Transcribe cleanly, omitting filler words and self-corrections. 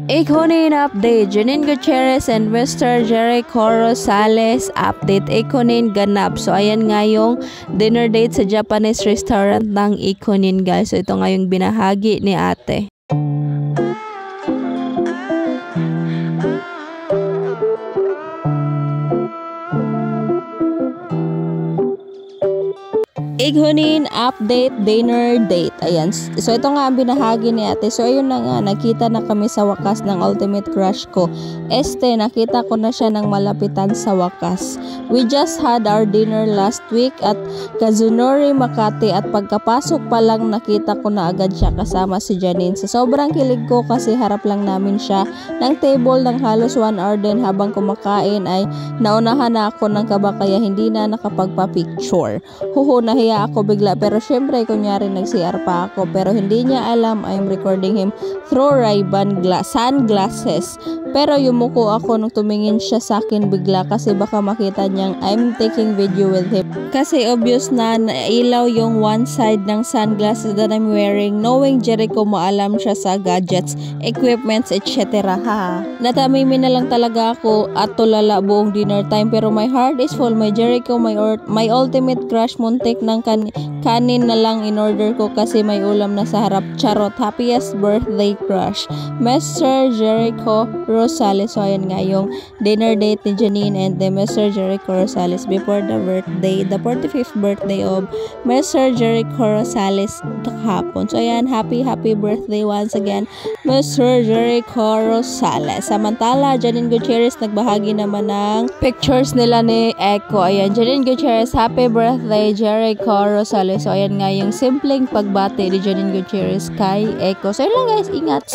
Ikonin update, Janine Gutierrez and Mr. Jericho Rosales update, Ikonin ganap. So ayan nga yung dinner date sa Japanese restaurant ng Ikonin guys. So ito nga yung binahagi ni ate. Ikonin update dinner date. Ayan. So ito nga ang binahagi ni ate. So ayun na nga, nakita na kami sa wakas ng ultimate crush ko. Nakita ko na siya ng malapitan sa wakas. We just had our dinner last week at Kazunori, Makati at pagkapasok pa lang nakita ko na agad siya kasama si Janine. So sobrang kilig ko kasi harap lang namin siya ng table ng halos 1 hour din. Habang kumakain ay naunahan na ako ng kaba kaya hindi na nakapagpa-picture. Nahiya ako bigla pero syempre kunyari nag-CR pa ako pero hindi niya alam I'm recording him through Ray-Ban sunglasses. Pero yumuko ako nung tumingin siya sa akin bigla kasi baka makita niyang I'm taking video with him. Kasi obvious na ilaw yung one side ng sunglasses that I'm wearing. Knowing Jericho maalam siya sa gadgets, equipments, etc. Natamimi na lang talaga ako at tulala buong dinner time pero my heart is full. My Jericho, my ultimate crush, muntik ng kanin na lang in order ko kasi may ulam na sa harap. Charot, happiest birthday crush, Mr. Jericho Rosales. So ayan nga yung dinner date ni Janine and the Mr. Jericho Rosales before the birthday, the 45th birthday of Mr. Jericho Rosales kahapon. So ayan, happy birthday once again Mr. Jericho Rosales. Samantala, Janine Gutierrez nagbahagi naman ng pictures nila ni Echo. Ayan, Janine Gutierrez, happy birthday Jericho Rosales. So ayan nga yung simpleng pagbati ni Janine Gutierrez kay Echo. So yun lang guys, ingat!